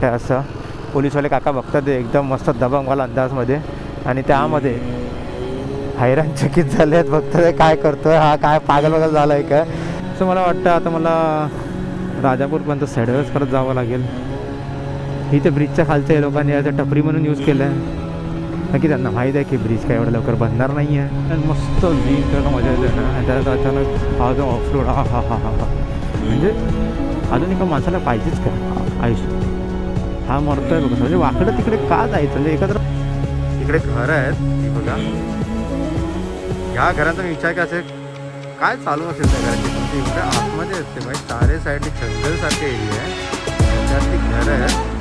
वाटतं असं. पोलीसवाले काका बघतात एकदम मस्त दबंगवाला अंदाजमध्ये आणि त्यामध्ये हैराणचकित झाले आहेत. बघतात काय करतोय हा, काय पागल वगैरे झाला आहे का. असं मला वाटतं आता मला राजापूरपर्यंत सॅडवेज करत जावं लागेल. इथे ब्रिजच्या खालच्या लोकांनी याचं टपरी म्हणून यूज केलं आहे, नक्की त्यांना माहीत आहे की ब्रिज काय एवढं लवकर बनणार नाही आहे. आणि मस्त लीन करणं मजा येते ना. आणि त्यात अचानक हा जो ऑफरोड हा हा हा हा हा म्हणजे अजून एका माणसाला पाहिजेच का आयुष्य. हा मरतोय बघा, म्हणजे वाकडं तिकडे का जायचं. म्हणजे एकत्र इकडे घरं आहेत ही बघा. ह्या घरांचा मी विचार केला असेल काय चालू असेल त्या घराची. म्हणजे एवढ्या आतमध्ये असते भाई, चारे साईडली जंगलसारखे एरिया आहे, त्यातली घरं आहेत.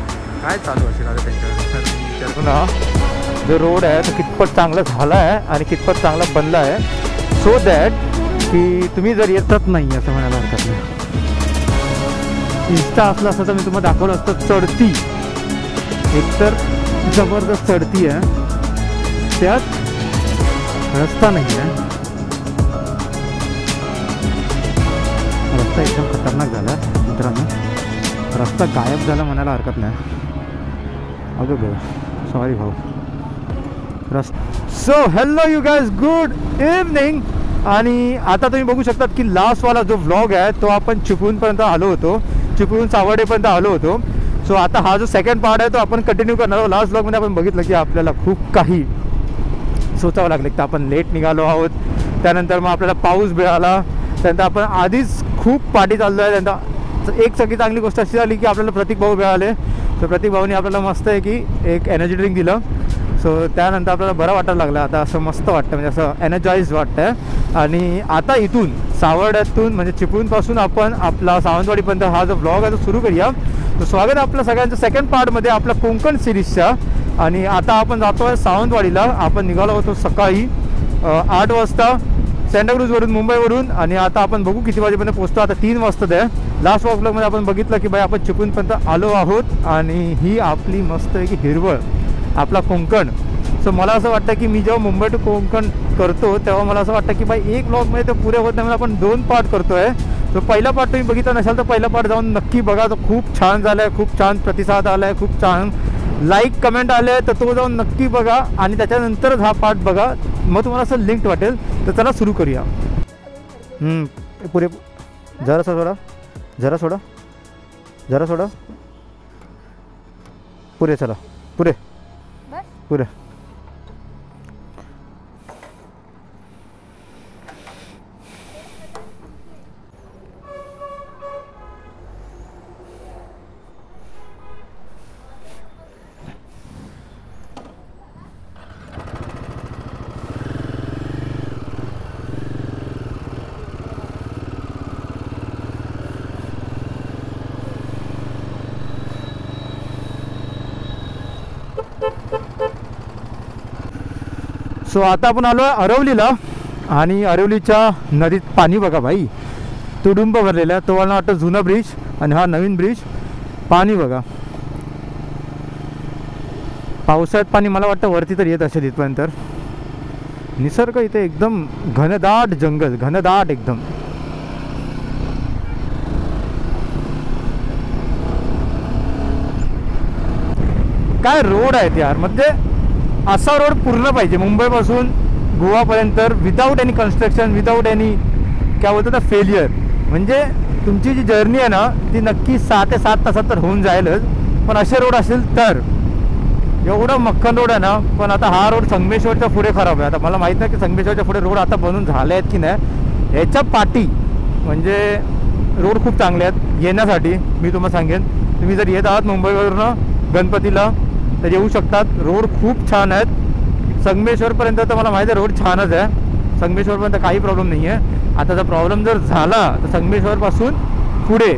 काय चालू असेल आता त्यांच्याकडे विचार करून. जो रोड आहे तो कितपत चांगला झाला आहे आणि कितपत चांगला बनला आहे, सो दॅट की तुम्ही जर येतच नाही असं म्हणायला हरकत नाही. इन्स्टा असलं असतं तर मी तुम्हाला दाखवलं असतं चढती, एकतर जबरदस्त चढती आहे, त्यात रस्ता नाही आहे. रस्ता एकदम खतरनाक झाला मित्रांनो. रस्ता गायब झाला म्हणायला हरकत नाही. अगं गो सॉरी भाऊ. So hello you guys, good evening. आणि आता तुम्ही बघू शकतात की लास्टवाला जो व्लॉग आहे तो आपण चिपळूणपर्यंत आलो होतो, चिपळूण सावर्डेपर्यंत आलो होतो. सो आता हा जो सेकंड पार्ट आहे तो आपण कंटिन्यू करणार आहोत. लास्ट व्लॉगमध्ये आपण बघितलं की आपल्याला खूप काही सोचावं लागलं. तर आपण लेट निघालो आहोत, त्यानंतर मग आपल्याला पाऊस मिळाला, त्यानंतर आपण आधीच खूप पाठी चाललो आहे. त्यानंतर एक सगळी चांगली गोष्ट अशी झाली की आपल्याला प्रतीक भाऊ मिळाले. सो प्रतीक भाऊनी आपल्याला मस्त आहे की एक एनर्जी ड्रिंक दिलं. सो त्यानंतर आपल्याला बरं वाटायला लागलं. आता असं मस्त वाटतं, म्हणजे असं एनर्जाइज वाटतं आहे. आणि आता इथून सावर्ड्यातून म्हणजे चिपळूणपासून आपण आपला सावंतवाडीपर्यंत हा जो व्लॉग आहे तो सुरू करूया. तर स्वागत आहे आपलं सगळ्यांचं सेकंड पार्टमध्ये आपल्या कोकण सिरीजच्या. आणि आता आपण जातो आहे सावंतवाडीला. आपण निघालो होतो सकाळी 8 वाजता सँटाक्रूजवरून, मुंबईवरून. आणि आता आपण बघू किती वाजेपर्यंत पोहोचतो. आता 3 वाजता आहे. लास्ट व्लॉगमध्ये आपण बघितलं की बाई आपण चिपळूणपर्यंत आलो आहोत आणि ही आपली मस्त आहे की हिरवळ आपला कोकण. सो मला असं वाटतं की मी जेव्हा मुंबई टू कोकण करतो तेव्हा मला असं वाटतं की बाई एक व्लॉगमध्ये ते पुरे होत नाही, म्हणून आपण 2 पार्ट करतो आहे. सो पहिला पार्ट तुम्ही बघितला नसाल तर पहिला पार्ट जाऊन नक्की बघा. तो खूप छान झाला आहे, खूप छान प्रतिसाद आला आहे, खूप छान लाईक कमेंट आले आहे. तर तो जाऊन नक्की बघा आणि त्याच्यानंतरच हा पार्ट बघा, मग तुम्हाला असं लिंक्ड वाटेल. तर चला सुरू करूया. पुरे जरा सोडा, जरा सोडा, जरा सोडा. पुरे चला, पुरे पुरे. सो आता आपण आलो आहे अरवलीला. आणि अरवलीच्या नदीत पाणी बघा भाई, तुडुंब भरलेला आहे. तो मला वाटतं जुना ब्रिज आणि हा नवीन ब्रिज. पाणी बघा, पावसाळ्यात पाणी मला वाटतं वरती तर येत असेल इथपर्यंत. निसर्ग इथे एकदम घनदाट जंगल, घनदाट एकदम. काय रोड आहेत यार, म्हणजे असा रोड पूर्ण पाहिजे मुंबईपासून गोवापर्यंत, without any construction, without any काय बोलतो ना फेलियर. म्हणजे तुमची जी जर्नी आहे ना ती नक्की 6 ते 7 तासात तर होऊन जाईलच. पण असे रोड असेल तर, एवढं मक्खन रोड आहे ना. पण आता हा रोड संगमेश्वरच्या पुढे खराब आहे. आता मला माहीत नाही की संगमेश्वरच्या पुढे रोड आता बनून झाले आहेत की नाही. ह्याच्या पाठी म्हणजे रोड खूप चांगले आहेत येण्यासाठी. मी तुम्हाला सांगेन, तुम्ही जर येत आहात मुंबईवरून गणपतीला तर येऊ शकतात. रोड खूप छान आहेत. संगमेश्वरपर्यंत तर मला माहिती आहे रोड छानच आहे, संगमेश्वरपर्यंत काही प्रॉब्लेम नाही आहे. आता जर प्रॉब्लेम जर झाला तर संगमेश्वरपासून पुढे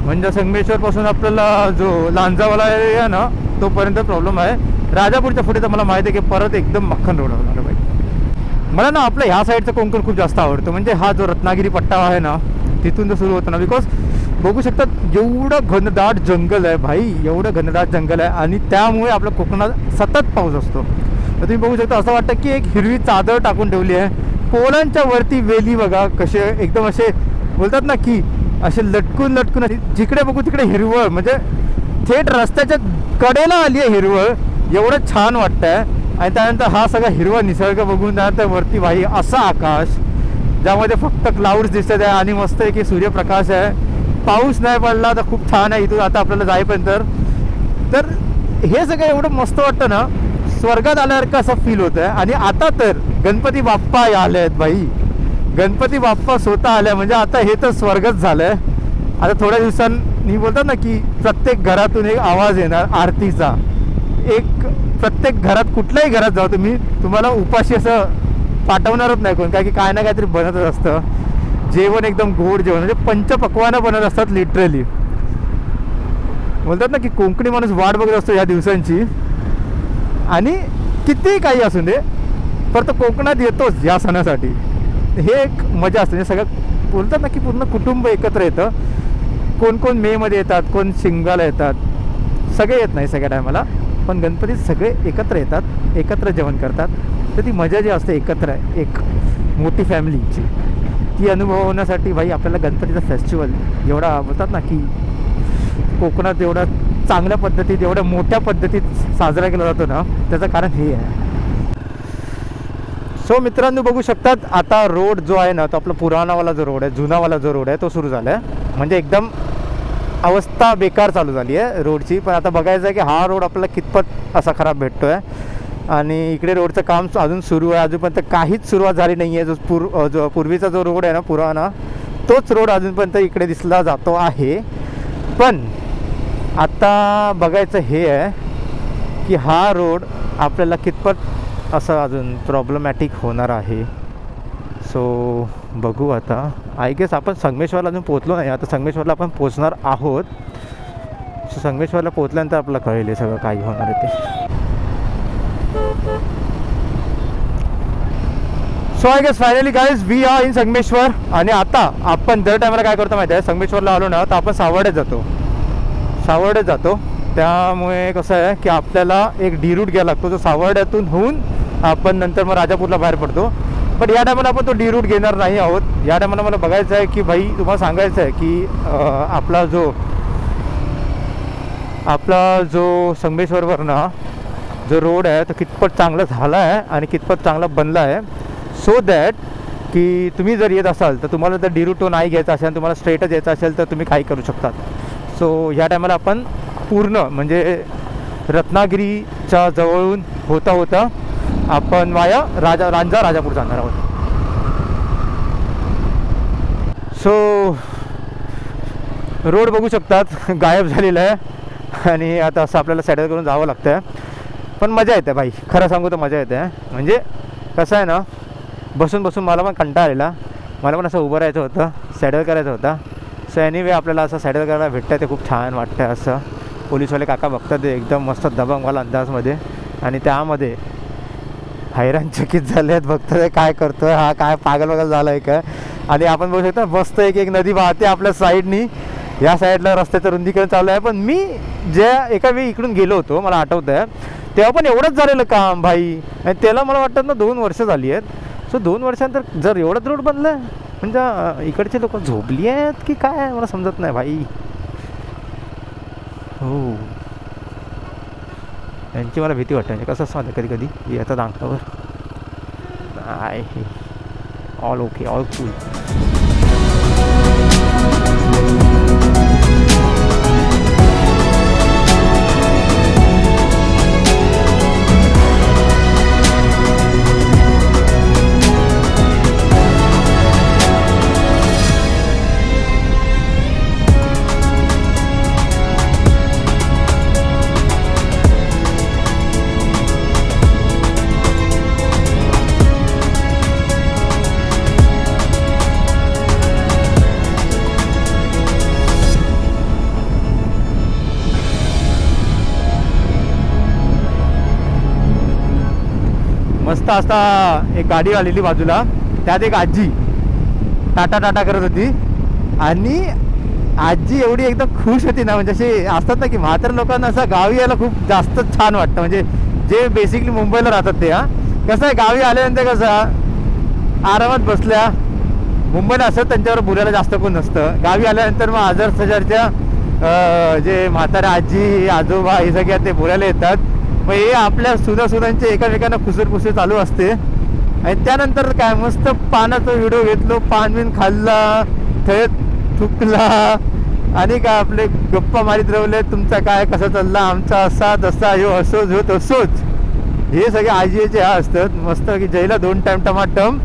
म्हणजे संगमेश्वरपासून आपल्याला जो लांजावाला एरिया ना तोपर्यंत प्रॉब्लेम आहे. राजापूरच्या पुढे तर मला माहिती आहे की परत एकदम मक्खन रोड होणार पाहिजे. मला ना आपल्या ह्या साईडचं कोकण खूप जास्त आवडतं. म्हणजे हा जो रत्नागिरी पट्टा आहे ना तिथून तर सुरू होतं ना. बिकॉज बघू शकतात एवढं घनदाट जंगल आहे भाई, एवढं घनदाट जंगल आहे. आणि त्यामुळे आपल्या कोकणात सतत पाऊस असतो. तर तुम्ही बघू शकता असं वाटतं की एक हिरवी चादर टाकून ठेवली आहे. पोलांच्या वरती वेली बघा कसे एकदम असे बोलतात ना की असे लटकून लटकून, जिकडे बघू तिकडे हिरवळ. म्हणजे थेट रस्त्याच्या कडेला आली आहे हिरवळ, एवढं छान वाटतंय. आणि त्यानंतर हा सगळा हिरवा निसर्ग बघून त्यानंतर वरती भाई असा आकाश ज्यामध्ये फक्त क्लाउड्स दिसत आहे आणि मस्त आहे की सूर्यप्रकाश आहे. पाऊस नाही पडला तर खूप छान आहे इथून आता आपल्याला जाईपर्यंत. तर हे सगळं एवढं मस्त वाटतं ना, स्वर्गात आल्यासारखं असं फील होतं आहे. आणि आता तर गणपती बाप्पा आले आहेत भाई, गणपती बाप्पा स्वतः आले म्हणजे आता हे तर स्वर्गच झालं आहे. आता थोड्या दिवसांनी बोलतात ना की प्रत्येक घरातून एक आवाज येणार आरतीचा. एक प्रत्येक घरात, कुठल्याही घरात जाऊ तुम्ही, तुम्हाला उपाशी असं पाठवणारच नाही कोण, काय की काय ना काहीतरी बनतच असतं. जेवण एकदम गोड जेवण, म्हणजे पंचपक्वानं बनत असतात लिटरली. बोलतात ना की कोकणी माणूस वाट बघत असतो या दिवसांची. आणि कितीही काही असू दे पर तो कोकणात येतोच या सणासाठी. हे एक मजा असते. सगळं बोलतात ना की पूर्ण कुटुंब एकत्र येतं. कोण कोण मेमध्ये येतात, कोण शिमग्याला येतात, सगळे येत नाही सगळ्या टायमाला, पण गणपतीत सगळे एकत्र येतात, एकत्र जेवण करतात. तर ती मजा जी असते एकत्र एक मोठी फॅमिलीची, ती अनुभवण्यासाठी भाई आपल्याला गणपतीचा फेस्टिवल एवढा बोलतात ना की कोकणात एवढा चांगल्या पद्धतीत, एवढ्या मोठ्या पद्धतीत साजरा केला जातो ना, त्याचं कारण हे आहे. सो मित्रांनो बघू शकतात आता रोड जो आहे ना तो आपला पुराणावाला जो रोड आहे, जुनावाला जो रोड आहे तो सुरू झाला आहे. म्हणजे एकदम अवस्था बेकार चालू झाली आहे रोडची. पण आता बघायचं आहे की हा रोड आपल्याला कितपत असा खराब भेटतो आहे. आणि इकडे रोडचं काम अजून सुरू आहे, अजूनपर्यंत काहीच सुरुवात झाली नाही आहे. जो पूर्वीचा जो रोड आहे ना पुराणा, तोच रोड अजूनपर्यंत इकडे दिसला जातो आहे. पण आता बघायचं हे आहे की हा रोड आपल्याला कितपत असं अजून प्रॉब्लेमॅटिक होणार आहे. सो बघू आता. आय गेस आपण संगमेश्वरला अजून पोचलो नाही. आता संगमेश्वरला आपण पोचणार आहोत. सो संगमेश्वरला पोचल्यानंतर आपल्याला कळेल हे सगळं काही होणार आहे ते. So I guess finally guys we are in Sangameshwar. आणि आता आपण दर टायमाला काय करतो माहिती आहे, संगमेश्वरला आलो ना तर आपण सावर्डेत जातो. त्यामुळे कसं आहे की आपल्याला एक डी रूट घ्यायला लागतो, जो सावर्ड्यातून होऊन आपण नंतर मग राजापूरला बाहेर पडतो. बट या टायमाला आपण तो डी रूट घेणार नाही आहोत. या टायमाला मला बघायचं आहे की भाई तुम्हाला सांगायचं आहे की आपला जो संगमेश्वरवरनं जो रोड आहे तो कितपत चांगला झाला आहे आणि कितपत चांगला बनला आहे. सो दॅट की तुम्ही जर येत असाल तर तुम्हाला जर डी रूट तो नाही घ्यायचा असेल, तुम्हाला स्ट्रेटच यायचं असेल तर तुम्ही काही करू शकतात. सो ह्या टायमाला आपण पूर्ण म्हणजे रत्नागिरीच्या जवळून होता आपण वाया राजापूर जाणार आहोत. सो रोड बघू शकतात गायब झालेला आहे आणि आता असं आपल्याला सॅडल करून जावं लागतं आहे. पण मजा येते भाई, खरं सांगू तर मजा येते. म्हणजे कसं आहे ना, बसून मला पण कंटाळा आलेला, मला पण असं उभं राहायचं होतं, सॅडल करायचं होता. सो एनिवे आपल्याला असं सॅडल करायला भेटतं आहे, ते खूप छान वाटतं आहे. असं पोलीसवाले काका बघतात ते एकदम मस्त दबंगवाला अंदाजमध्ये, आणि त्यामध्ये हैराणचकित झाले आहेत, बघतात काय करतो आहे हा, काय पागल झाला आहे का. आणि आपण बघू शकता मस्त एक नदी वाहते आपल्या साईडनी, या साईडला रस्त्याचं रुंदीकरण चालू आहे. पण मी ज्या एका वेळी इकडून गेलो होतो मला आठवतं आहे, तेव्हा पण एवढंच झालेलं काम भाई. आणि त्याला मला वाटतं ना 2 वर्ष झाली आहेत. सो 2 वर्षानंतर जर एवढंच रोड बनलं आहे, म्हणजे इकडचे लोक झोपली आहेत की काय मला समजत नाही भाई. हो, यांची मला भीती वाटते. म्हणजे कसं असं कधी कधी येतात अंगावर. नाही, ऑल ओके, ऑल कूल. मस्त असता एक गाडी आलेली बाजूला, त्यात एक आजी टाटा करत होती. आणि आजी एवढी एकदम खुश होती ना, म्हणजे असे असतात ना की म्हाताऱ्या लोकांना असं गावी यायला खूप जास्त छान वाटतं. म्हणजे जे बेसिकली मुंबईला राहतात ते, कसं आहे गावी आल्यानंतर कसं आरामात बसल्या, मुंबईला असं त्यांच्यावर बोलायला जास्त कोण नसतं. गावी आल्यानंतर मग 1000 हजारच्या जे म्हातारा आजी आजोबा हे सगळे ते बोलायला येतात. मग हे आपल्या सुनांचे एकामेकांना खुसरपुसर चालू असते. आणि त्यानंतर काय मस्त पानाचा व्हिडिओ घेतलो, पान बिन खाल्ला, थेट थुकला आणि काय आपले गप्पा मारीत राहिले. तुमचा काय कसा चालला, आमचा असा तसा, ह्यो असोच ह्यो तसोच. हे सगळे आजीचे हा असतात मस्त की जैला 2 टाइम टमाटम.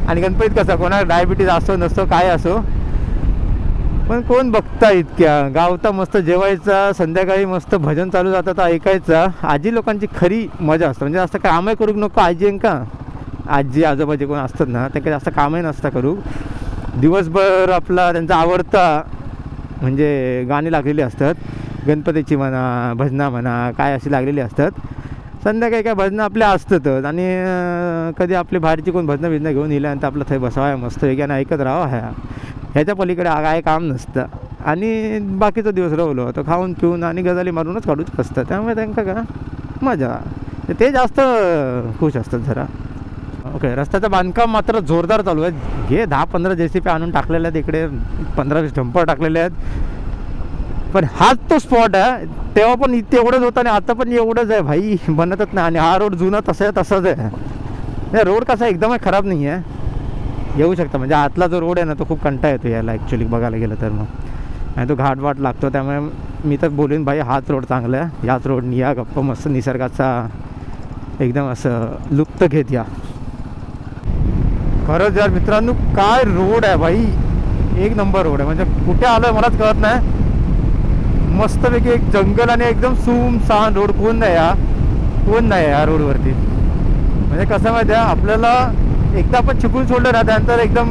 आणि गणपतीत कसा कोणाला डायबिटीज असो नसतो काय असो, पण कोण बघता इतक्या गावता मस्त जेवायचा, संध्याकाळी मस्त भजन चालू जातात ऐकायचा. आजी लोकांची खरी मजा असतं. म्हणजे जास्त कामही करू नको आजी का, आजी आजोबाचे कोण असतात ना ते काही जास्त कामही नसतं करू. दिवसभर आपला त्यांचा आवडता म्हणजे गाणी लागलेली असतात, गणपतीची म्हणा भजना म्हणा काय अशी लागलेली असतात. संध्याकाळी काय भजनं आपल्या असतातच. आणि कधी आपली बाहेरची कोण भजनं बिजनं घेऊन येल्यानंतर आपलं थंय बसावं मस्त वेगळ्यानं ऐकत राहावं. ह्याच्या पलीकडे काय काम नसतं. आणि बाकीचा दिवस राहिलो तर खाऊन पिऊन आणि गजाली मारूनच काढूच असतं. त्यामुळे त्यांना का मजा, ते जास्त खुश असतात जरा. ओके, रस्त्याचं बांधकाम मात्र जोरदार चालू आहे. घे 10-15 JCB आणून टाकलेले आहेत इकडे, 15-20 डंपर टाकलेले आहेत. पण हाच तो स्पॉट आहे. तेव्हा पण इथे एवढंच होतं आणि आता पण एवढंच आहे भाई, बनतच नाही. आणि हा रोड जुना तसाच आहे. रोड कसा एकदमच खराब नाही आहे, येऊ शकता. म्हणजे आतला जो रोड आहे ना तो खूप कंटाळा येतो याला ॲक्च्युली बघायला गेलं तर. मग आणि तो घाट लागतो. त्यामुळे मी तर बोलेन भाई हाच रोड चांगला आहे. याच रोडनी या गप्पा मस्त निसर्गाचा एकदम असं लुप्त घेत या. खरंच यार मित्रांनो काय रोड आहे भाई, एक नंबर रोड आहे. म्हणजे कुठे आलो आहे मलाच कळत नाही. मस्तपैकी एक जंगल आणि एकदम सुमसान रोड. कोण नाही या रोडवरती. म्हणजे कसं माहिती आहे आपल्याला, एकदा आपण चिपळूण सोडलं ना त्यानंतर एकदम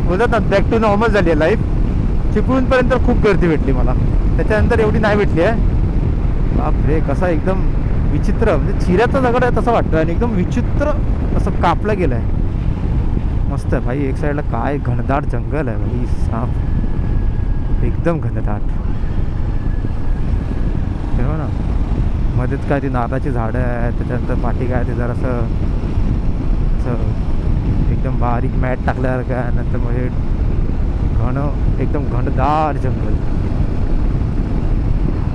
बोलत ना बॅक टू नॉर्मल झाली आहे लाईफ. चिपळूणपर्यंत खूप गर्दी भेटली मला, त्याच्यानंतर एवढी नाही भेटली आहे. बापरे कसा एकदम विचित्र, म्हणजे चिऱ्याचा दगड आहे तसं वाटतं आणि एकदम विचित्र असं कापलं गेलं आहे. मस्त आहे भाई. एक साईडला काय घनदाट जंगल आहे भाई, साफ एकदम घनदाट. तेव्हा ना मध्येच काय ती नारळाची झाडं आहेत, त्याच्यानंतर पाठी काय ते जरासं असं एकदम बारीक मॅट टाकल्यावर काय, नंतर म्हणजे एकदम घनदाट जंगल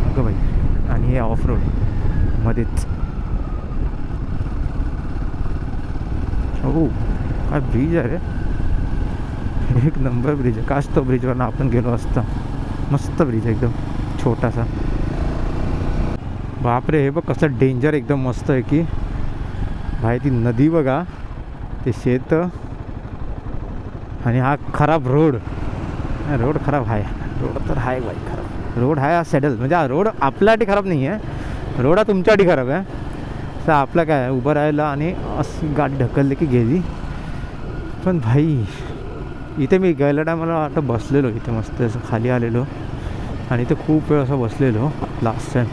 अगं भाई. आणि हे ऑफ रोड मध्येच. हो काय ब्रिज आहे रे, एक नंबर ब्रिज आहे. काश तो ब्रिजवरनं आपण गेलो असता. मस्त ब्रिज आहे एकदम छोटासा. बापरे हे बघ कसं डेंजर एकदम मस्त आहे की भाई. ती नदी बघा, ते शेत आणि हा खराब रोड. रोड खराब आहे, रोड तर आहे भाई खराब. रोड आहे हा सॅडल. म्हणजे हा रोड आपल्यासाठी खराब नाही आहे, रोड हा तुमच्यासाठी खराब आहे. तर आपलं काय उभं राहायला आणि अशी गाडी ढकलली की गेली. पण भाई इथे मी गेल्या टायमाला आता बसलेलो इथे मस्त असं खाली आलेलो आणि इथे खूप वेळ असं बसलेलो लास्ट टाईम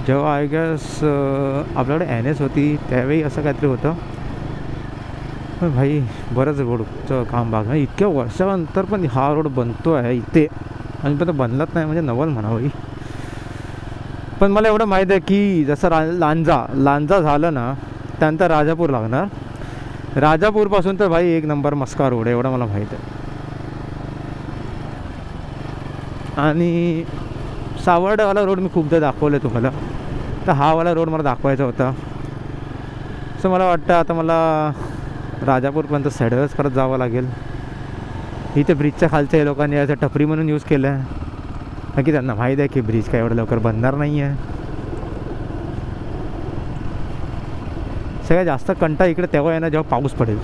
जेव्हा आय गेस आपल्याकडे NS होती त्यावेळी असं काहीतरी होतं. पण भाई बरंच रोडचं काम बघा, इतक्या वर्षानंतर पण हा रोड बनतो आहे इथे आणि पण बनलाच नाही म्हणजे नवल म्हणावं. पण मला एवढं माहीत आहे की जसं लांजा झालं ना त्यानंतर राजापूर लागणार. राजापूरपासून तर भाई एक नंबर मस्का रोड आहे एवढं मला माहीत आहे. आणि सावर्डेवाला रोड मी खूपदा दाखवलं तुम्हाला, तर हा वाला रोड मला दाखवायचा होता. सो मला वाटतं आता मला राजापूरपर्यंत सॅडलच करत जावं लागेल. इथे ब्रिजच्या खालच्या लोकांनी याचा टपरी म्हणून यूज केलं आहे, कारण की त्यांना माहीत आहे की ब्रिज काय एवढं लवकर बनणार नाही आहे. सगळ्यात जास्त कंटाळा इकडे तेव्हा येणार जेव्हा पाऊस पडेल,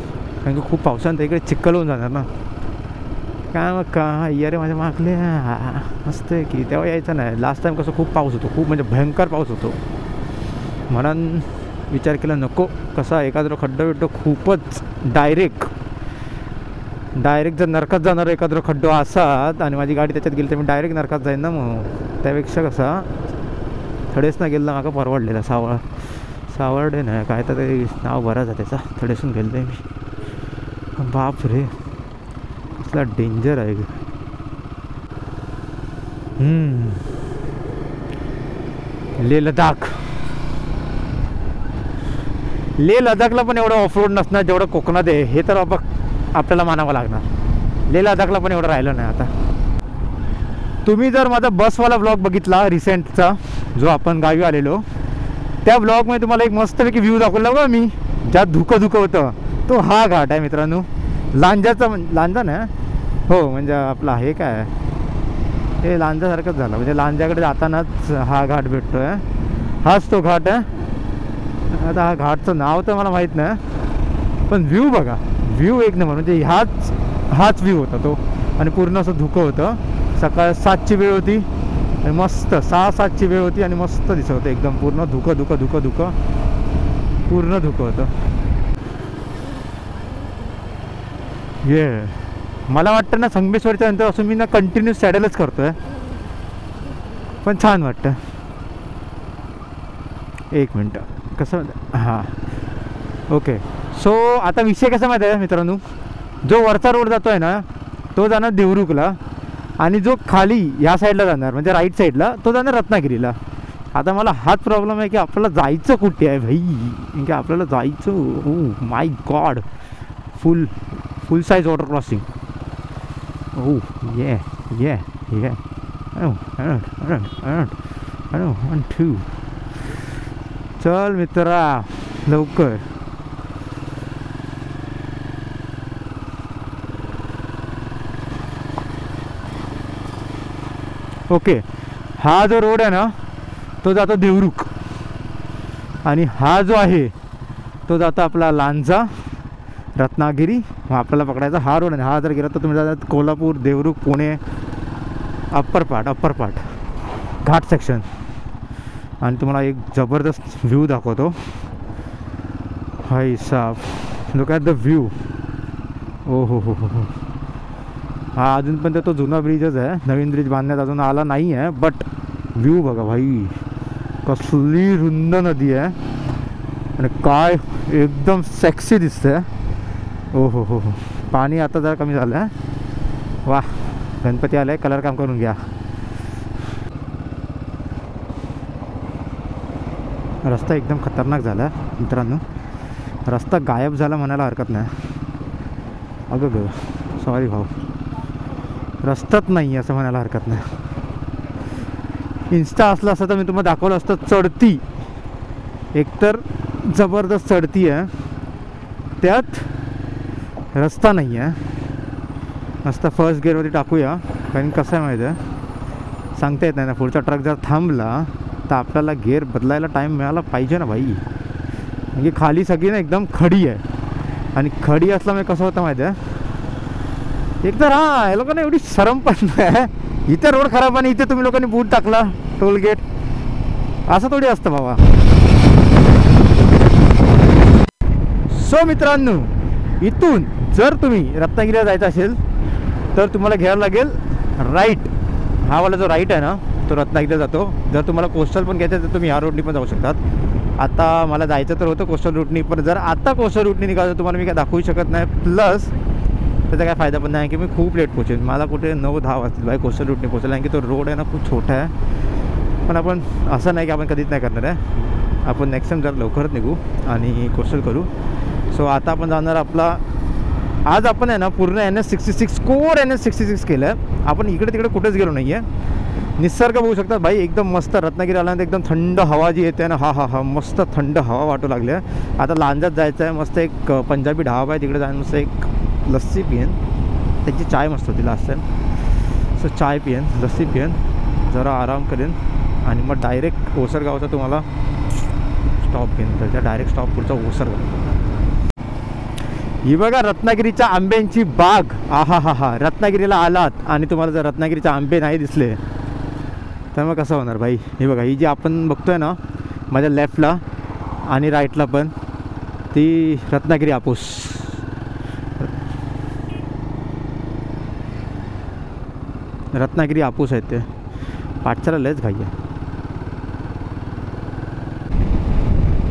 कारण की खूप पावसानंतर इकडे चिखल होऊन जाणार ना. काय मग का अरे माझ्या मागले मस्त आहे की तेव्हा यायचं नाही. लास्ट टाईम कसं खूप पाऊस होतो, खूप म्हणजे भयंकर पाऊस होतो. म्हणून विचार केला नको कसा एखादं खड्डा बिड्डो खूपच डायरेक्ट जर नरकात जाणार एखादं खड्डो असात आणि माझी गाडी त्याच्यात गेली तर मी डायरेक्ट नरकात जाईन ना. मग त्यापेक्षा कसा थडेच ना गेलं मागं परवडलेला. सावर्डे नाही काय तर ते नाव बराच आहे त्याचा, थडेसून गेलं आहे मी. बाप रे कसला डेंजर आहे. लेह लडाखला पण एवढं ऑफरोड नसणार जेवढं कोकणात आहे हे तर आपल्याला मानावं लागणार. लेह लडाखला पण एवढं राहिलं नाही आता. तुम्ही जर माझा बसवाला ब्लॉग बघितला रिसेंटचा, जो आपण गावी आलेलो, त्या ब्लॉगमध्ये तुम्हाला एक मस्तपैकी व्ह्यू दाखवला बघा मी, ज्यात धुकं होतं. तो हा घाट आहे मित्रांनो, लांजाचा. लांजा ना, हो म्हणजे आपला हे काय, हे लांजासारखंच झालं. म्हणजे लांजाकडे जातानाच हा घाट भेटतो आहे. हाच तो घाट आहे. आता हा घाटचं नाव तर मला माहीत नाही, पण व्ह्यू बघा, व्ह्यू एक नंबर. म्हणजे हाच व्ह्यू होता तो. आणि पूर्ण असं धुकं होतं. सकाळ 7ची वेळ होती आणि मस्त 6-7ची वेळ होती आणि मस्त दिसत होतं एकदम. पूर्ण धुकं पूर्ण धुकं होतं. मला वाटतं ना संगमेश्वरच्या नंतर असून मी ना कंटिन्यू सॅडलच करतोय, पण छान वाटतं. एक मिनटं कसं, हां ओके. सो आता विषय कसा माहिती आहे मित्रांनो, जो वरचा रोड जातो आहे ना तो जाणार देवरुखला, आणि जो खाली या साईडला जाणार म्हणजे राईट साईडला तो जाणार रत्नागिरीला. आता मला हाच प्रॉब्लेम आहे की आपल्याला जायचं कुठे आहे भाई, की आपल्याला जायचं, oh my god, full size water crossing. Oh ये 1 2 चल मित्रा लवकर. ओके, हा जो रोड आहे ना तो जातो देवरुख, आणि हा जो आहे तो जातो आपला लांजा रत्नागिरी. मग आपल्याला पकडायचा हा रोड आहे. हा जर गेला तर तुम्ही जातात कोल्हापूर, देवरुख, पुणे, अप्पर पार्ट घाट सेक्शन. आणि तुम्हाला एक जबरदस्त व्ह्यू दाखवतो. हाय साब, लुक ॲट द व्ह्यू. ओ हो. हा अजूनपर्यंत तो जुना ब्रिजच आहे, नवीन ब्रिज बांधण्यात अजून आला नाही आहे. बट व्ह्यू बघा भाई, कसली रुंद नदी आहे आणि काय एकदम सेक्सी दिसतंय. ओ हो. पाणी आता जरा कमी झालं आहे. वा, गणपती आलाय, कलर काम करून घ्या. रस्ता एकदम खतरनाक झाला मित्रांनो. रस्ता गायब झाला म्हणायला हरकत नाही. अगं सॉरी भाऊ, रस्ताच नाही असं म्हणायला हरकत नाही. इन्स्टा असलं असतं तर मी तुम्हाला दाखवलं असतं. चढती एकतर जबरदस्त चढती आहे, त्यात रस्ता नाही आहे. रस्ता फर्स्ट गेअरवरती टाकूया, कारण कसं आहे माहिती आहे, सांगता येत नाही ना. पुढचा ट्रक जर थांबला तर आपल्याला गेअर बदलायला टाईम मिळाला पाहिजे ना भाई. म्हणजे खाली सगळी ना एकदम खडी आहे, आणि खडी असल्यामुळे कसं होतं माहिती आहे, एक तर हां या लोकांना एवढी शरम पण नाही. इथे रोड खराब आणि इथे तुम्ही लोकांनी बूट टाकला, टोल गेट, असं थोडी असतं बाबा. सो मित्रांनो, इथून जर तुम्ही रत्नागिरीला जायचं असेल तर तुम्हाला घ्यायला लागेल राईट. हा वाला जो राईट आहे ना तो रत्नागिरीला जातो. जर तुम्हाला कोस्टल पण घ्यायचं तर तुम्ही ह्या रोडनी पण जाऊ शकतात. आता मला जायचं तर होतं कोस्टल रूटनी, पण जर आता कोस्टल रूटनी निघालं तुम्हाला मी काय दाखवू शकत नाही. प्लस त्याचा काय फायदा पण नाही की मी खूप लेट पोचेन. मला कुठे 9-10 वाजतील बाय कोस्टल रूटने पोचेल, कारण की तो रोड आहे ना खूप छोटा आहे. पण आपण असं नाही की आपण कधीच नाही करणार आहे. आपण नेक्स्ट टाइम जरा लवकरच निघू आणि कोस्टल करू. सो आता आपण जाणार आपला, आज आपण आहे ना पूर्ण NH66 कोर NH66 केलं आहे. आपण इकडे तिकडे कुठेच गेलो नाही आहे. निसर्ग बघू शकतात भाई, एकदम मस्त. रत्नागिरी आल्यानंतर एकदम थंड हवा जी येते ना, हा मस्त थंड हवा वाटू लागली आहे. आता लांजात जायचं आहे. मस्त एक पंजाबी ढाबा आहे, तिकडे जाऊन मस्त एक लस्सी पियेन. त्याची चाय मस्त होती लास्ट टाईम. सो चाय पियेन, लस्सी पियेन, जरा आराम करेन आणि मग डायरेक्ट ओसरगावचा तुम्हाला स्टॉप घेईन. त्याच्या डायरेक्ट स्टॉप पुढचा ओसरगाव. ही बघा रत्नागिरीच्या आंब्यांची बाग. हा रत्नागिरीला आलात आणि तुम्हाला जर रत्नागिरीचे आंबे नाही दिसले तर मग कसं होणार भाई. ही बघा, ही जी आपण बघतोय ना माझ्या लेफ्टला आणि राईटला पण, ती रत्नागिरी हापूस. रत्नागिरी हापूस आहेत ते. पाठच्याला लयच घाई आहे.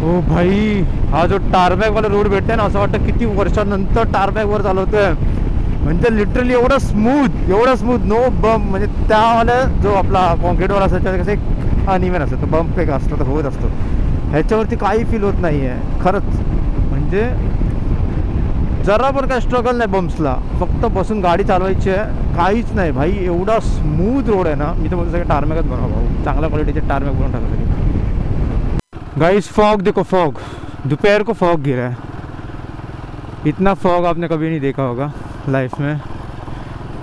ओ भाई, हा जो टारबॅगवाला रोड भेटते ना, असं वाटतं किती वर्षानंतर टारबॅगवर चालवतोय. म्हणजे लिटरली एवढं स्मूथ, नो बम्प. म्हणजे त्यावाला जो आपला कॉन्क्रीटवर असायचा त्याचं कसं एक अनइव्हन असतं, तो बम्प एक असतो तर होत असतो. ह्याच्यावरती काही फील होत नाही आहे खरंच. म्हणजे जरा पण काय स्ट्रगल नाही बम्प्सला. फक्त बसून गाडी चालवायची आहे काहीच नाही भाई, एवढा स्मूथ रोड आहे ना. मी तर बोलतो सगळं टारमॅकच बनवा भाऊ, चांगल्या क्वालिटीचे टारमॅक बनवून टाका सगळे. गाइस फॉग देखो, फॉग, दोपहर को फॉग गिरा है. इतना फॉग आपने कभी नहीं देखा होगा लाइफ में.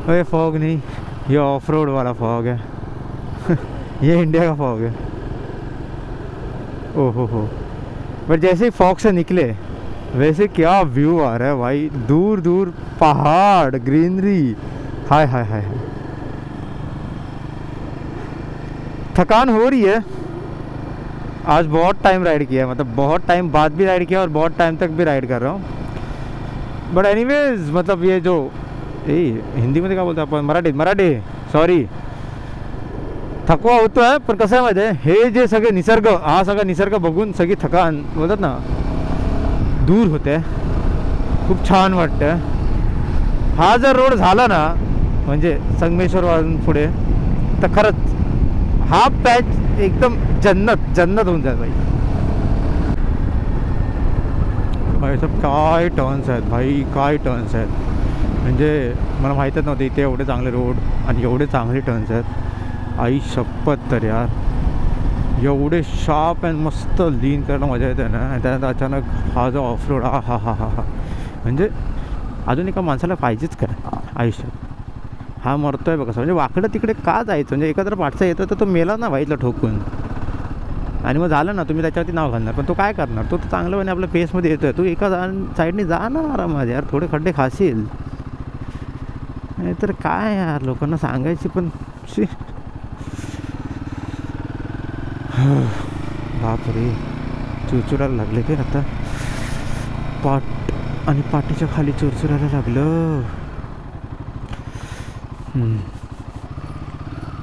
ये फॉग नहीं, ये ऑफ रोड वाला फॉग है. ये इंडिया का फॉग है. ओहो हो. बट जैसे ही फॉग से निकले वैसे क्या व्यू आ रहा है भाई, दूर दूर पहाड़, ग्रीनरी, हाय हाय हाय. थकान हो रही है. आज बहुत टाइम राइड किया है, मतलब बहुत टाइम बाद भी राइड किया और बहुत टाइम तक भी राइड कर रहा हूँ. बट एनीवेज मतलब ये जो हिंदीमध्ये काय बोलतो आपण, मराठी सॉरी, थकवा होतो आहे. पण कसं आहे माहिती आहे, हे जे सगळे निसर्ग, हा सगळा निसर्ग बघून सगळी थकान बोलतात ना दूर होते. खूप छान वाटतं. हा जर रोड झाला ना म्हणजे संगमेश्वरवरून पुढे, तर खरंच हा पॅच एकदम जन्नत होऊन जाईल भाई. भाई सब काय टर्न्स आहेत भाई, काय टर्न्स आहेत. म्हणजे मला माहीतच नव्हतं इथे एवढे चांगले रोड आणि एवढे चांगले टर्न्स आहेत. आई शपथ तर यार, एवढे शार्प अँड मस्त लीन करणं मजा येते ना. आणि त्यानंतर अचानक हा जो ऑफ रोड, हा हा हा हा हा म्हणजे अजून एका माणसाला पाहिजेच काय आयुष्यात. हा मरतोय बघा म्हणजे वाकडं तिकडे का जायचं, म्हणजे एकत्र पाठचा येतो तर तो मेला ना वाईटला ठोकून. आणि मग झालं ना, तुम्ही त्याच्यावरती नाव घालणार, पण तो काय करणार, तो चांगलं आपल्या पेसमध्ये येतोय. तू एका साईडने जा ना आरामात यार, थोडे खड्डे खाशील. नाही तर काय यार, लोकांना सांगायची पण बापरे, चुरचुरायला लागले की आता पाठ आणि पाठीच्या खाली चुरचुरायला लागलं.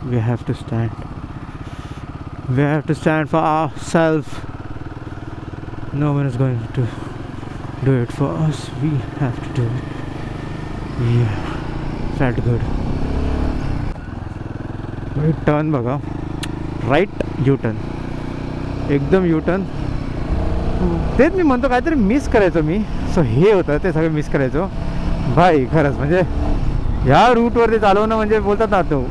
We have to stand, we have to stand for ourselves. No one is going to do it for us. We have to do it. Yeah, felt good. Turn बघा, राईट यू टर्न, एकदम U turn. तेच मी म्हणतो काहीतरी miss करायचो मी. So हे होतं ते सगळं मिस करायचो भाई. खरंच म्हणजे ह्या रूटवरती चालवणं म्हणजे बोलतात ना, तो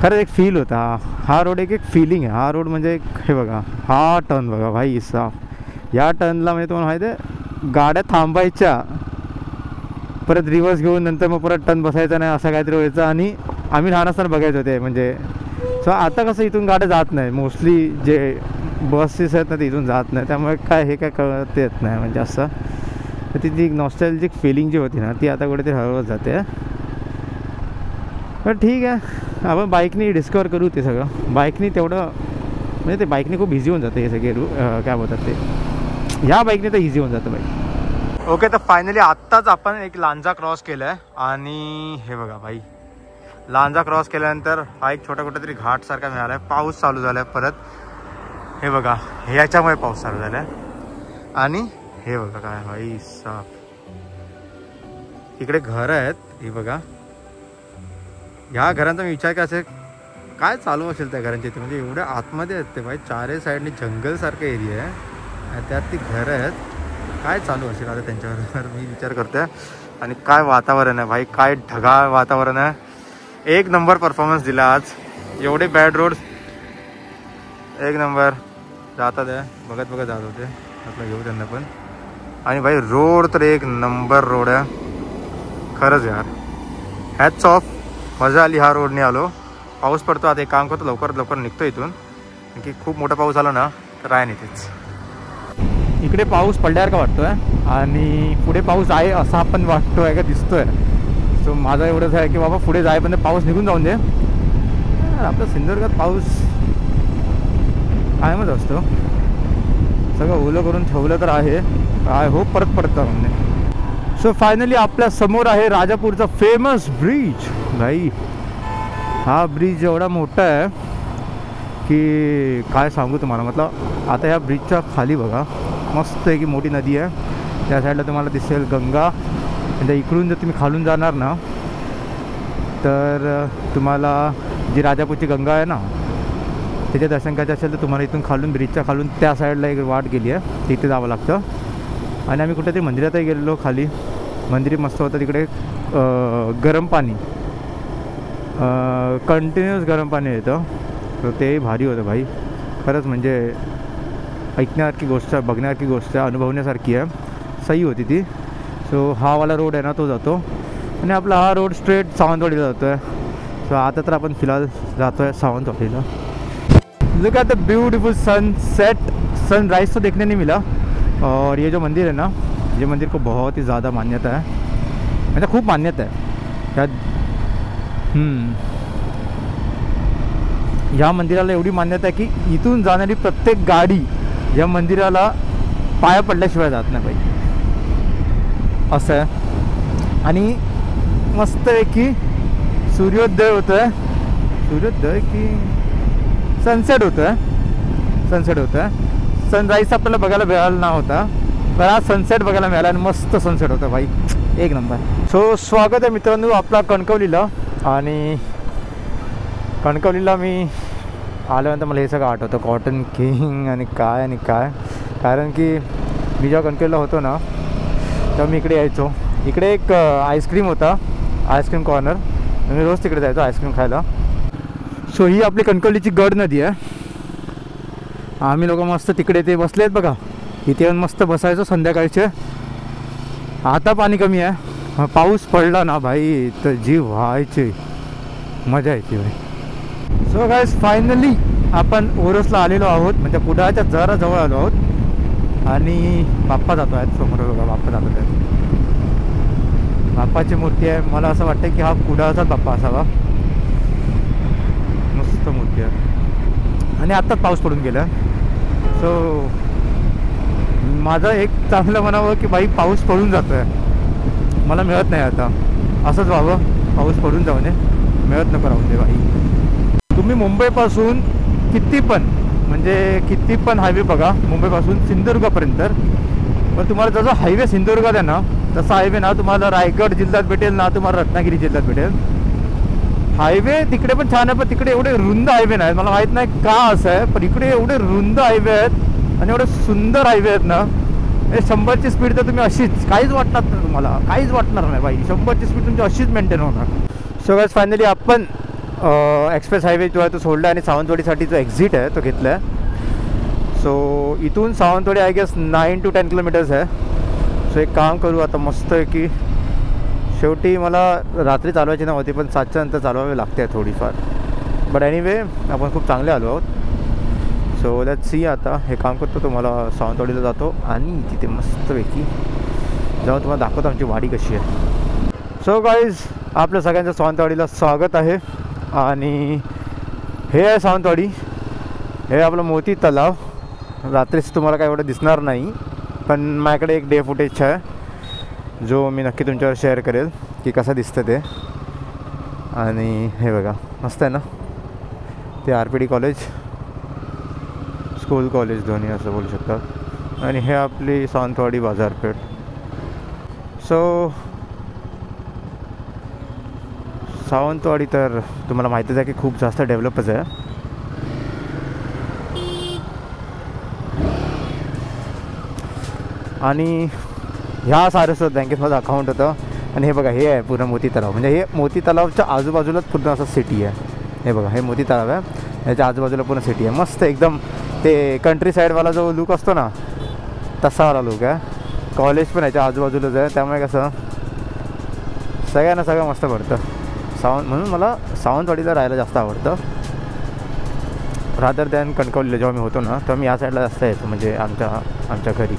खरंच एक फील होता. हा रोड एक फीलिंग आहे. हा रोड म्हणजे एक, हे बघा हा टर्न बघा भाई साफ. या टर्नला म्हणजे तुम्हाला माहिती आहे, गाड्या थांबायच्या, परत रिवर्स घेऊन नंतर मग परत टर्न बसायचा नाही, असं काहीतरी व्हायचं. आणि आम्ही लहान असताना बघायचं होते म्हणजे. सो आता कसं इथून गाड्या जात नाही, मोस्टली जे बसेस आहेत ना ते इथून जात नाही, त्यामुळे काय हे काय कळत येत नाही म्हणजे असं. तर ती जी नॉस्टॅल्जिक फिलिंग जी होती ना ती आता कुठेतरी हरवत जाते. पण ठीक आहे, आपण बाईकनी डिस्कवर करू ते सगळं. बाईकनी तेवढं म्हणजे ते बाईकने खूप इझी होऊन जातं हे सगळे काय बोलतात ते. ह्या बाईकने तर इझी होऊन जातं बाईक. ओके, तर फायनली आत्ताच आपण एक लांजा क्रॉस केलं आहे. आणि हे बघा भाई, लांजा क्रॉस केल्यानंतर हा एक छोटा कुठेतरी घाटसारखा मिळाला आहे. पाऊस चालू झाला आहे परत. हे बघा, ह्याच्यामुळे पाऊस चालू झाला आहे. आणि हे बघा काय भाई साफ, इकडे घरं आहेत. हे बघा, ह्या घरांचा मी विचार केला असेल काय चालू असेल त्या घरांच्या इथे. म्हणजे एवढ्या आतमध्ये आहेत ते भाई, चारही साईडने जंगलसारखा एरिया आहे आणि त्यात ती घरं आहेत. काय चालू असेल आता त्यांच्यावर मी विचार करतोय. आणि काय वातावरण आहे भाई, काय ढगाळ वातावरण आहे. एक नंबर परफॉर्मन्स दिला आज. एवढे बॅड रोड एक नंबर जातात आहे, बघत बघत जात होते. आपलं घेऊ त्यांना पण. आणि भाई रोड तर एक नंबर रोड आहे खरंच यार. हॅट्स ऑफ, मजा आली ह्या रोडने आलो. पाऊस पडतो आता, एक काम करतो लवकरात लवकर निघतो इथून, की खूप मोठा पाऊस आला ना तर राय नाही तेच. इकडे पाऊस पडल्यासारखा वाटतोय आणि पुढे पाऊस आहे असा पण वाटतोय का दिसतोय. सो माझं एवढंच आहे की बाबा पुढे जाईपर्यंत पाऊस निघून जाऊन दे. आपल्या सिंधुदुर्गात पाऊस कायमच असतो, सगळं ओलं करून ठेवलं तर आहे. आय होप परत पडतं म्हणजे. सो फायनली आपल्या समोर आहे राजापूरचा फेमस ब्रिज. भाई हा ब्रिज एवढा मोठा आहे की काय सांगू तुम्हाला. मतलब आता ह्या ब्रिजच्या खाली बघा मस्त आहे की मोठी नदी आहे. त्या साईडला तुम्हाला दिसेल गंगा. म्हणजे इकडून जर तुम्ही खालून जाणार ना तर तुम्हाला जी राजापूरची गंगा आहे ना तिथे दर्शन करायचं असेल तर तुम्हाला इथून खालून ब्रिजच्या खालून त्या साईडला एक वाट गेली आहे, तिथे जावं लागतं. आणि आम्ही कुठेतरी मंदिरातही गेलेलो खाली. मंदिर मस्त होतं तिकडे. गरम पाणी, कंटिन्युअस गरम पाणी येतं, तर ते भारी होतं भाई. खरंच म्हणजे ऐकण्यासारखी गोष्ट, बघण्यासारखी गोष्ट, अनुभवण्यासारखी आहे. सही होती ती. सो हा वाला रोड आहे ना तो जातो आणि आपला हा रोड स्ट्रेट सावंतवाडीला जातो आहे. सो आता तर आपण फिलहाल जातो है Sawantwadi. Look at the beautiful sunset. Sunrise तो देखने नहीं मिला. और ये जो मंदिर है ना, ये मंदिर को बहुत ही ज़्यादा मान्यता है, मतलब खूब मान्यता है क्या. या मंदिराला एवढी मान्यता आहे की इथून जाणारी प्रत्येक गाडी या मंदिराला पाया पडल्याशिवाय जात नाही बाई, असं आहे. आणि मस्त आहे की सूर्योदय होतं आहे, सूर्योदय की सनसेट होतं आहे, सनसेट होतं आहे. सनराईज आपल्याला बघायला मिळाला ना होता, पण आज सनसेट बघायला मिळाला आणि मस्त सनसेट होतं भाई, एक नंबर. सो स्वागत आहे मित्रांनो आपला कणकवलीला. आणि कणकवलीला मी आल्यानंतर मला हे सगळं आठवतं, कॉटन किंग आणि काय. कारण की मी जेव्हा कणकवलीला होतो ना तेव्हा मी इकडे यायचो. इकडे एक आईस्क्रीम होता, आईस्क्रीम कॉर्नर, मी रोज तिकडे जायचो आईस्क्रीम खायला. सो ही आपली कणकवलीची गड नदी आहे. आम्ही लोक मस्त तिकडे ते बसले आहेत बघा, इथे मस्त बसायचो संध्याकाळचे. आता पाणी कमी आहे, पाऊस पडला ना भाई तर जीव व्हायचे, मजा यायची भाई. सो गाईज फायनली आपण ओरोसला आलेलो आहोत, म्हणजे कुडाळच्या जरा जवळ आलो आहोत. आणि बाप्पा जातो आहेत समोर बघा, बाप्पा जातो आहेत. बाप्पाची मूर्ती आहे, मला असं वाटतं की हा कुडाळचाच बाप्पा असावा. मस्त मूर्ती आहे आणि आत्ताच पाऊस पडून गेला. सो माझं एक चांगलं म्हणावं की बाई पाऊस पडून जातो आहे, मला मिळत नाही आता. असंच व्हावं, पाऊस पडून जाऊ नये, मिळत नको राहून दे बाई. तुम्ही मुंबईपासून किती पण हायवे बघा, मुंबईपासून सिंधुदुर्गापर्यंत, पण तुम्हाला जसं हायवे सिंधुदुर्गात आहे ना तसा हायवे ना तुम्हाला रायगड जिल्ह्यात भेटेल ना, तुम्हाला रत्नागिरी जिल्ह्यात भेटेल. हायवे तिकडे पण छान आहे, पण तिकडे एवढे रुंद हायवे नाहीत. मला माहीत नाही का असं आहे, पण इकडे एवढे रुंद हायवे आहेत आणि एवढे सुंदर हायवे आहेत ना. 100ची स्पीड तर तुम्ही अशीच, काहीच वाटणार नाही तुम्हाला, काहीच वाटणार नाही बाई. 100ची स्पीड तुमची अशीच मेंटेन होणार. सो गाईज फायनली आपण एक्सप्रेस हायवे जो आहे तो सोडला आणि सावंतवाडीसाठी जो एक्झिट आहे तो घेतला आहे. सो इथून Sawantwadi I guess 9 to 10 kilometres आहे. सो एक काम करू आता मस्त आहे की शेवटी मला रात्री चालवायची नव्हती, पण 7च्या नंतर चालवावे लागते थोडीफार. बट एनिवे आपण खूप चांगले आलो आहोत. So let's see. आता हे काम करतो, तुम्हाला सावंतवाडीला जातो आणि तिथे मस्तपैकी जाऊन तुम्हाला दाखवतो आमची वाडी कशी आहे. सो गाईज आपल्या सगळ्यांचं सावंतवाडीला स्वागत आहे. आणि हे आहे सावंतवाडी, हे आपलं मोती तलाव. रात्रीच तुम्हाला काय एवढं दिसणार नाही, पण माझ्याकडे एक डे फुटेज आहे जो मी नक्की तुमच्यावर शेअर करेल की कसं दिसतं ते. आणि हे बघा मस्त आहे ना, ते RPD कॉलेज, स्कूल कॉलेज दोन्ही असं बोलू शकतात. आणि हे आपली सावंतवाडी बाजारपेठ. सो सावंतवाडी तर तुम्हाला माहितीच आहे की खूप जास्त डेव्हलपच आहे. आणि ह्या सारस्वत बँकेत माझं अकाउंट होतं. आणि हे बघा हे आहे पूर्ण मोती तलाव, म्हणजे हे मोती तलावच्या आजूबाजूलाच पूर्ण असं सिटी आहे. हे बघा हे मोती तलाव आहे, ह्याच्या आजूबाजूला पूर्ण सिटी आहे. मस्त एकदम ते कंट्री साईडवाला जो लुक असतो ना तसावाला लुक आहे. कॉलेज पण ह्याच्या आजूबाजूलाच आहे, त्यामुळे कसं सगळ्यांना सगळं मस्त पडतं. म्हणून मला सावंतवाडीला राहायला जास्त आवडतं रादर दॅन कणकवलीला. जेव्हा मी होतो ना तेव्हा मी या साईडला जास्त येतो, म्हणजे आमच्या घरी.